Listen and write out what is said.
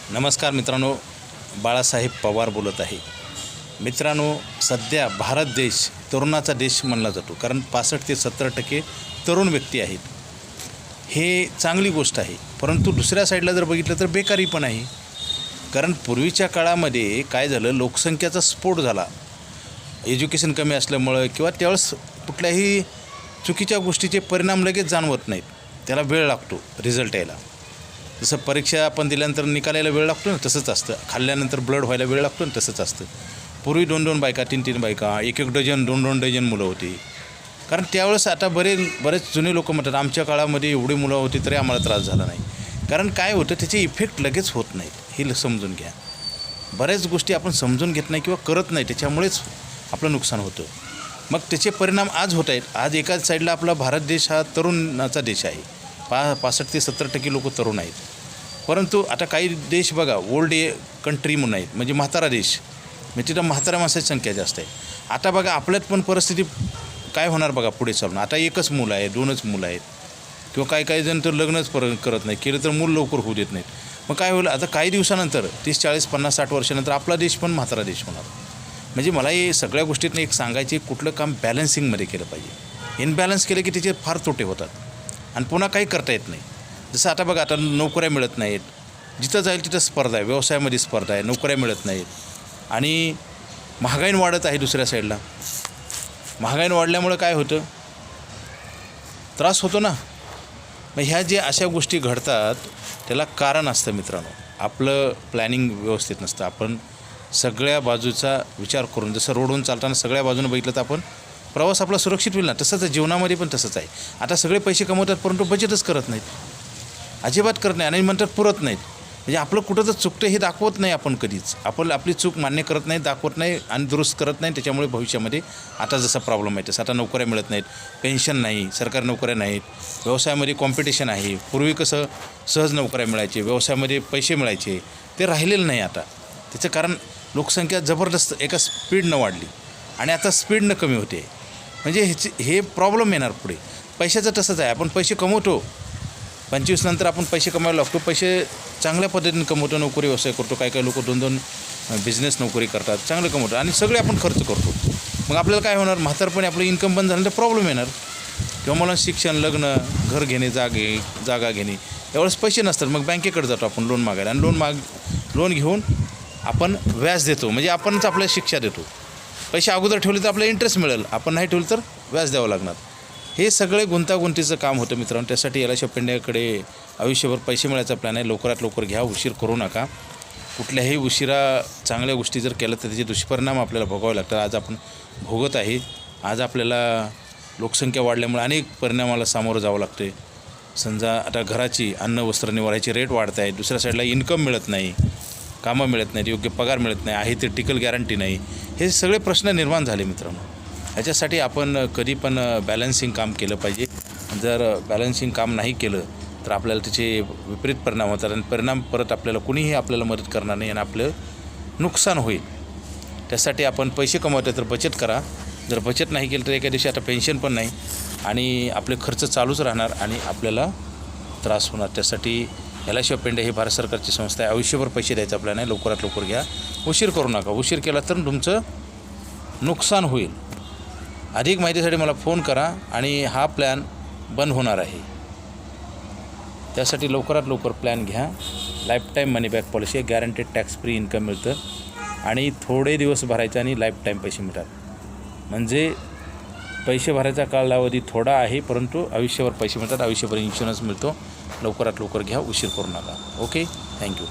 नमस्कार मित्रांनो, बाळासाहेब पवार बोलत आहे. मित्रांनो, सध्या भारत देश तरुणाचा देश मानला जातो, कारण 65 ते 70% तरुण व्यक्ती आहेत. हे चांगली गोष्ट आहे, परंतु दुसऱ्या साईडला जर बघितलं तर बेकारी पण आहे. कारण पूर्वीच्या काळामध्ये काय झालं, लोकसंख्येचा स्फोट झाला. एज्युकेशन कमी असल्यामुळं किंवा त्यावेळेस कुठल्याही चुकीच्या गोष्टीचे परिणाम लगेच जाणवत नाहीत, त्याला वेळ लागतो रिझल्ट यायला. जसं परीक्षा आपण दिल्यानंतर निकालायला वेळ लागतो ना, तसंच असतं. खाल्ल्यानंतर ब्लड व्हायला वेळ लागतो ना, तसंच असतं. पूर्वी 2-2 बायका, 3-3 बायका, 1-1 डझन, 2-2 डझन मुलं होती. कारण त्यावेळेस आता बरेच जुने लोक म्हणतात आमच्या काळामध्ये एवढी मुलं होती तरी आम्हाला त्रास झाला नाही. कारण काय होतं, त्याचे इफेक्ट लगेच होत नाहीत, हे समजून घ्या. बऱ्याच गोष्टी आपण समजून घेत नाही किंवा करत नाही, त्याच्यामुळेच आपलं नुकसान होतं. मग त्याचे परिणाम आज होत आहेत. आज एकाच साईडला आपला भारत देश हा तरुणाचा देश आहे. 65 ते 70% लोक तरुण आहेत. परंतु आता काही देश बघा, ओल्ड कंट्री म्हणून आहेत, म्हणजे म्हातारा देश, म्हणजे तिथं म्हातारा माणसाची संख्या जास्त आहे. आता बघा आपल्यात पण परिस्थिती काय होणार बघा पुढे चालून. आता एकच मुलं आहे, 2च मुलं आहेत, किंवा काही जण तर लग्नच करत नाही, केलं तर मूल लवकर होऊ देत नाहीत. मग काय होईल, आता काही दिवसानंतर 30, 40, 50, 60 वर्षानंतर आपला देश पण म्हातारा देश होणार. म्हणजे मला हे सगळ्या गोष्टीतनं एक सांगायचे, कुठलं काम बॅलन्सिंगमध्ये केलं पाहिजे. इनबॅलन्स केलं की त्याचे फार तोटे होतात आणि पुन्हा काही करता येत नाही. जसं आता बघा, आता नोकऱ्या मिळत नाहीत, जिथं जाईल तिथं स्पर्धा आहे, व्यवसायामध्ये स्पर्धा आहे, नोकऱ्या मिळत नाहीत आणि महागाईन वाढत आहे. दुसऱ्या साईडला महागाईन वाढल्यामुळं काय होतं, त्रास होतो ना. मग ह्या जे अशा गोष्टी घडतात त्याला कारण असतं मित्रांनो, आपलं प्लॅनिंग व्यवस्थित नसतं. आपण सगळ्या बाजूचा विचार करून, जसं रोडवरून चालताना सगळ्या बाजूनं बघितलं तर आपण प्रवास आपला सुरक्षित होईल ना, तसंच जीवनामध्ये पण तसंच आहे. आता सगळे पैसे कमवतात परंतु बजेटच करत नाहीत, अजिबात करत नाही आणि म्हणतात पुरत नाहीत. म्हणजे आपलं कुठं तर चुकतं हे दाखवत नाही आपण कधीच. आपण आपली चूक मान्य करत नाही, दाखवत नाही आणि दुरुस्त करत नाही. त्याच्यामुळे भविष्यामध्ये आता जसा प्रॉब्लेम आहे तसं आता नोकऱ्या मिळत नाहीत, पेन्शन नाही, सरकारी नोकऱ्या नाहीत, व्यवसायामध्ये कॉम्पिटिशन आहे. पूर्वी कसं सहज नोकऱ्या मिळायचे, व्यवसायामध्ये पैसे मिळायचे, ते राहिलेलं नाही आता. त्याचं कारण लोकसंख्या जबरदस्त एका स्पीडनं वाढली आणि आता स्पीडनं कमी होते. म्हणजे हे प्रॉब्लेम येणार पुढे. पैशाचं तसंच आहे, आपण पैसे कमवतो, 25 नंतर आपण पैसे कमवायला लागतो. पैसे चांगल्या पद्धतीने कमवतो, नोकरी व्यवसाय करतो. काही लोक 2-2 बिझनेस नोकरी करतात, चांगलं कमवतो आणि सगळे आपण खर्च करतो. मग आपल्याला काय होणार, म्हातारपणे आपलं इन्कम बंद झालं तर प्रॉब्लेम येणार. किंवा मला शिक्षण, लग्न, घर घेणे, जागा घेणे, त्यावेळेस पैसे नसतात. मग बँकेकडे जातो आपण लोन मागायला आणि लोन घेऊन आपण व्याज देतो, म्हणजे आपणच आपल्याला शिक्षा देतो. पैसे अगोदर ठेवले तर आपल्याला इंटरेस्ट मिळेल, आपण नाही ठेवलं तर व्याज द्यावं लागणार. हे सगळे गुंतागुंतीचं काम होतं मित्रांनो. त्यासाठी LIC ऑफ इंडियाकडे आयुष्यभर पैसे मिळायचा प्लॅन आहे. लवकरात लवकर घ्या, उशीर करू नका. कुठल्याही उशिरा चांगल्या गोष्टी जर केल्या तर त्याचे दुष्परिणाम आपल्याला भोगावे लागतात. आज आपण भोगत आहे. आज आपल्याला लोकसंख्या वाढल्यामुळे अनेक परिणामाला सामोरं जावं लागते. समजा आता घराची अन्न, वस्त्र, निवाऱ्याची रेट वाढत आहे, दुसऱ्या साईडला इन्कम मिळत नाही, कामं मिळत नाहीत, योग्य पगार मिळत नाही, आहे ते टिकल गॅरंटी नाही. हे सगळे प्रश्न निर्माण झाले मित्रांनो. ह्याच्यासाठी आपण कधी पण बॅलन्सिंग काम केलं पाहिजे. जर बॅलन्सिंग काम नाही केलं तर आपल्याला त्याचे विपरीत परिणाम होतात आणि परिणाम परत आपल्याला कुणीही आपल्याला मदत करणार नाही आणि आपलं नुकसान होईल. त्यासाठी आपण पैसे कमवते तर बचत करा. जर बचत नाही केलं तर एका दिवशी आता पेन्शन पण नाही आणि आपले खर्च चालूच राहणार आणि आपल्याला त्रास होणार. त्यासाठी LIC ऑफ इंडिया ही भारत सरकारची संस्था आहे. आयुष्यभर पैसे द्यायचा प्लॅन आहे. लवकरात लवकर घ्या, उशीर करू नका. उशीर केला तर तुमचं नुकसान होईल. अधिक माहितीसाठी मला फोन करा आणि हा प्लॅन बंद होणार आहे. त्यासाठी लवकरात लवकर प्लॅन घ्या. लाईफटाईम मनी बॅक पॉलिसी आहे, गॅरंटेड टॅक्स फ्री इन्कम मिळतं आणि थोडे दिवस भरायचे आणि लाईफटाईम पैसे मिळतात. म्हणजे पैसे भरायचा कालावधी थोडा आहे परंतु आयुष्यभर पैसे मिळतात, आयुष्यभर इन्शुरन्स मिळतो. लवकरात लवकर घ्या, उशीर करू नका. Okay, thank you.